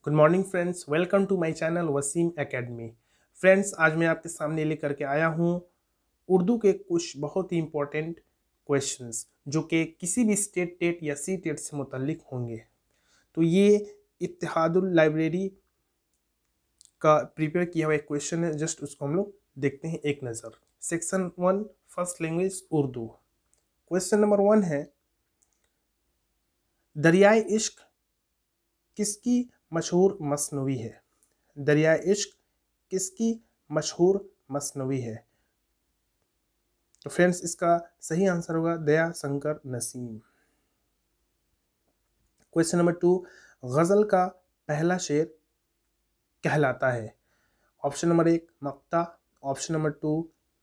Good morning friends, welcome to my channel Wasim academy. Friends, आज मैं आपके सामने लेकर के आया हूँ उर्दू के कुछ बहुत ही इम्पोर्टेंट क्वेश्चंस जो कि किसी भी स्टेट टेट या सी टेट से मुतल्लिक होंगे। तो ये इत्तेहादुल लाइब्रेरी का प्रिपेयर किया हुआ एक क्वेश्चन है, जस्ट उसको हम लोग देखते हैं एक नज़र। Section 1 first language Urdu. Question number 1 है, दरियाए इश्क किसकी मशहूर मसनवी है? दरियाए इश्क किसकी मशहूर मसनवी है? तो फ्रेंड्स, इसका सही आंसर होगा दया शंकर नसीम। क्वेश्चन नंबर 2, गज़ल का पहला शेर कहलाता है? ऑप्शन नंबर 1 मक्ता, ऑप्शन नंबर 2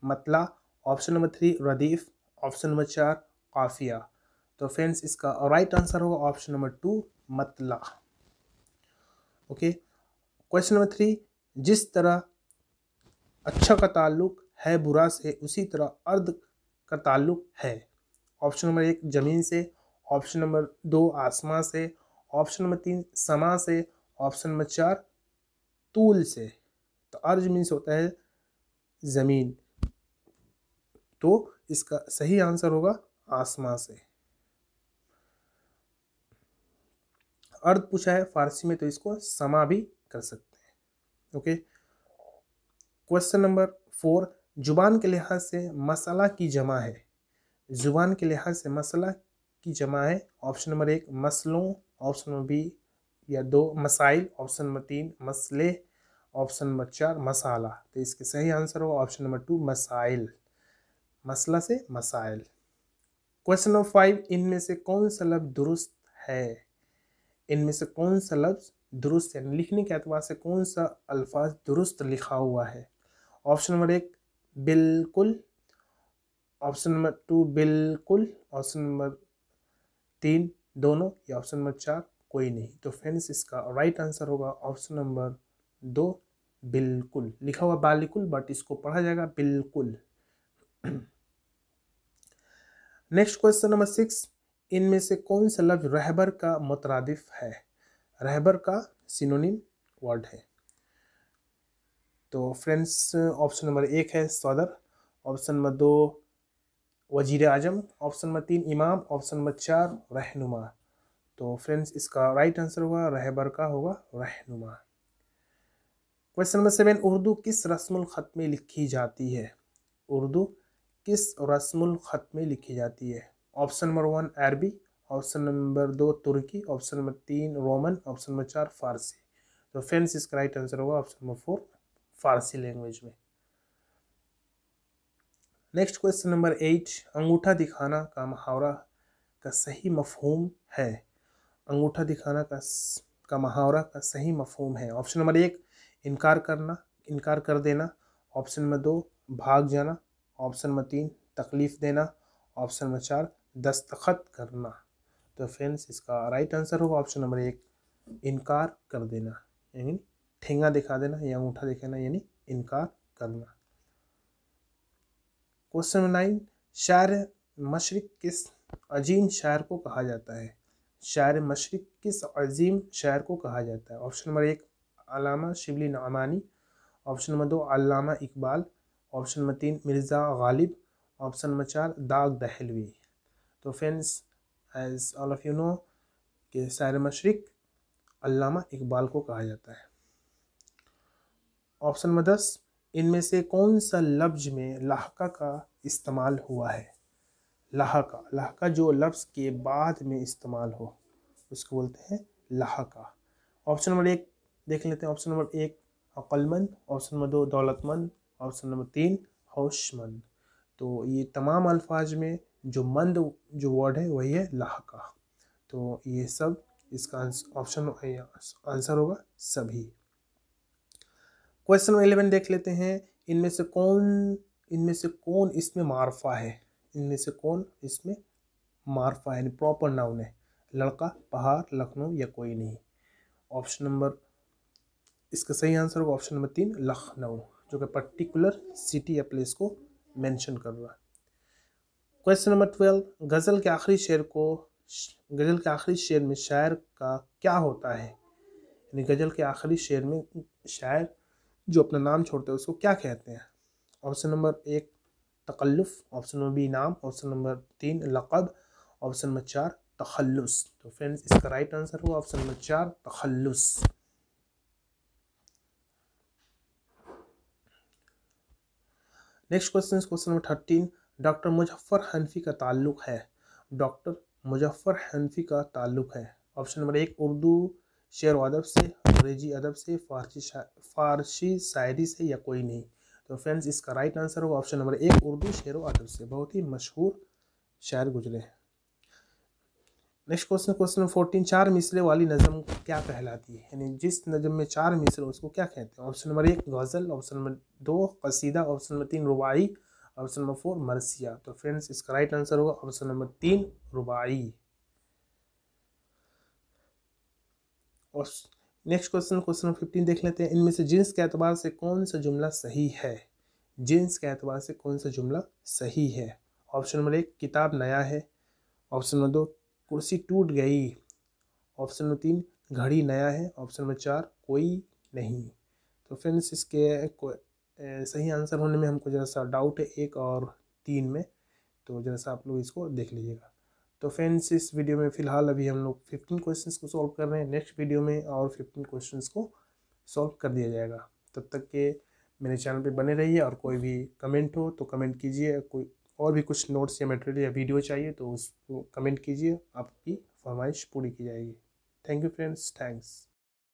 मतला, ऑप्शन नंबर 3 रदीफ, ऑप्शन नंबर 4 काफिया। तो फ्रेंड्स, इसका राइट आंसर होगा ऑप्शन नंबर 2 मतला। ओके, क्वेश्चन नंबर 3, जिस तरह अच्छा का ताल्लुक है बुरा से, उसी तरह अर्द का ताल्लुक है। ऑप्शन नंबर 1 ज़मीन से, ऑप्शन नंबर 2 आसमां से, ऑप्शन नंबर 3 समा से, ऑप्शन नंबर 4 तूल से। तो अर्ज मीन्स होता है ज़मीन, तो इसका सही आंसर होगा आसमां से। अर्द पूछा है फारसी में, तो इसको समा भी कर सकते हैं। ओके, क्वेश्चन नंबर 4, जुबान के लिहाज से मसला की जमा है? जुबान के लिहाज से मसला की जमा है। ऑप्शन नंबर 1 मसलों, ऑप्शन नंबर बी या 2 मसाइल, ऑप्शन नंबर 3 मसले, ऑप्शन नंबर 4 मसाला। तो इसके सही आंसर होगा ऑप्शन नंबर 2 मसाइल, मसला से मसाइल। क्वेश्चन नंबर 5, इनमें से कौन सा लफ्ज दुरुस्त है? इनमें से कौन सा लफ्ज दुरुस्त है, लिखने के एतबार से कौन सा अल्फाज दुरुस्त लिखा हुआ है? ऑप्शन नंबर 1 बिल्कुल, ऑप्शन नंबर 2 बिल्कुल, ऑप्शन नंबर 3 दोनों, या ऑप्शन नंबर 4 कोई नहीं। तो फ्रेंड्स, इसका राइट आंसर होगा ऑप्शन नंबर 2 बिल्कुल। लिखा हुआ बालिकुल, बट इसको पढ़ा जाएगा बिल्कुल। नेक्स्ट क्वेश्चन नंबर 6, इनमें से कौन सा लफ्ज रहबर का मुतरादिफ है? रहबर का सिनोनिम वर्ड है। तो फ्रेंड्स, ऑप्शन नंबर 1 है सदर, ऑप्शन नंबर 2 वजीर आजम, ऑप्शन नंबर 3 इमाम, ऑप्शन नंबर 4 रहनुमा। तो फ्रेंड्स, इसका राइट आंसर होगा रहबर का होगा रहनुमा। क्वेश्चन नंबर 7, उर्दू किस रस्मुल खत में लिखी जाती है? उर्दू किस रस्मुल खत में लिखी जाती है? Option number 1 Arabi, option number 2 Turki, option number 3 Roman, option number 4 Farsi. तो फ्रेंड्स, इसका राइट आंसर होगा ऑप्शन नंबर 4 फारसी लैंग्वेज में। नेक्स्ट क्वेश्चन नंबर 8, अंगूठा दिखाना का मुहावरा का सही मफहूम है? अंगूठा दिखाना का मुहावरा का सही मफहूम है। ऑप्शन नंबर 1 इनकार करना, इनकार कर देना, ऑप्शन नंबर 2 भाग जाना, ऑप्शन नंबर 3 तकलीफ देना, ऑप्शन नंबर 4 दस्तखत करना। तो फ्रेंड्स, इसका राइट आंसर होगा ऑप्शन नंबर 1 इनकार कर देना, यानी ठेंगा दिखा देना या अंगूठा दिखाना, यानी इनकार करना। क्वेश्चन नंबर 9, शायर मशरिक किस अजीम शायर को कहा जाता है? शायर मशरिक किस अजीम शायर को कहा जाता है? Option number 1 Allama Shibli Nomani, option number 2 Allama Iqbal, option number 3 Mirza Ghalib, option number 4 Dagh Dehlvi. तो friends, as all of you know कि शायर मशरिक अल्लामा इकबाल को कहा जाता है। ऑप्शन नंबर 10, इनमें से कौन सा लफ्ज में लहका का इस्तेमाल हुआ है? लहका, लहका जो लफ्ज के बाद में इस्तेमाल हो उसको बोलते हैं लहका। ऑप्शन नंबर 1 देख लेते हैं। ऑप्शन नंबर 1 अक्लमंद, ऑप्शन नंबर 2 दौलतमंद, ऑप्शन नंबर 3 होशमंद। तो ये तमाम अल्फाज में जो मंद जो वर्ड है वही है लहका। तो ये सब इसका ऑप्शन आंसर होगा सभी। क्वेश्चन 11 देख लेते हैं, इनमें से कौन इसमें मारफा है? इनमें से कौन इसमें मारफा है, प्रॉपर नाउन है? लड़का, पहाड़, लखनऊ या कोई नहीं। ऑप्शन नंबर, इसका सही आंसर होगा ऑप्शन नंबर 3 लखनऊ, जो कि पर्टिकुलर सिटी या प्लेस को मेंशन कर रहा है। क्वेश्चन नंबर 12, गज़ल के आखिरी शेर में शायर का क्या होता है? यानी गज़ल के आखिरी शेर में शायर जो अपना नाम छोड़ते हैं उसको क्या कहते हैं? ऑप्शन नंबर 1 तकल्लुफ़, ऑप्शन नंबर बी नाम, ऑप्शन नंबर 3 लक़ब, ऑप्शन नंबर 4 तखल्लुस। तो फ्रेंड्स इसका राइट आंसर होगा ऑप्शन नंबर 4 तखल्लुस। Next question number 13, doctor Muzaffar Hanafi का ताल्लुक है। डॉक्टर मुजफ्फर हनफी का ताल्लुक है। ऑप्शन नंबर 1 उर्दू शेर व अदब से, अंग्रेजी अदब से, फारसी शायरी से या कोई नहीं। तो फ्रेंड्स इसका राइट आंसर होगा ऑप्शन नंबर 1 उर्दू शेर व अदब से। बहुत ही मशहूर शायर गुजरे हैं। नेक्स्ट क्वेश्चन नंबर 14, 4 मिसरे वाली नज़म क्या कहलाती है? यानी जिस नज़म में 4 मिसरे उसको क्या कहते हैं? ऑप्शन नंबर 1 गज़ल, ऑप्शन नंबर 2 कसीदा, ऑप्शन नंबर 3 रुबाई, ऑप्शन नंबर 4 मरसिया। तो फ्रेंड्स इसका राइट आंसर होगा ऑप्शन नंबर 3 रुबाई। और नेक्स्ट क्वेश्चन नंबर 15 देख लेते हैं। इनमें से जिन्स के एतबार से कौन सा जुमला सही है? जिन्स के एतबार से कौन सा जुमला सही है? ऑप्शन नंबर 1 किताब नया है, ऑप्शन नंबर 2 कुर्सी टूट गई, ऑप्शन नंबर 3 घड़ी नया है, ऑप्शन नंबर 4 कोई नहीं। तो फ्रेंड्स इसके सही आंसर होने में हमको ज़रा सा डाउट है 1 और 3 में, तो ज़रा सा आप लोग इसको देख लीजिएगा। तो फ्रेंड्स इस वीडियो में फ़िलहाल अभी हम लोग 15 क्वेश्चंस को सॉल्व कर रहे हैं। नेक्स्ट वीडियो में और 15 क्वेश्चंस को सॉल्व कर दिया जाएगा। तब तक के मेरे चैनल पे बने रहिए, और कोई भी कमेंट हो तो कमेंट कीजिए। कोई और भी कुछ नोट्स या मटेरियल या वीडियो चाहिए तो उसको कमेंट कीजिए, आपकी फरमाइश पूरी की जाएगी। Thank you friends, thanks.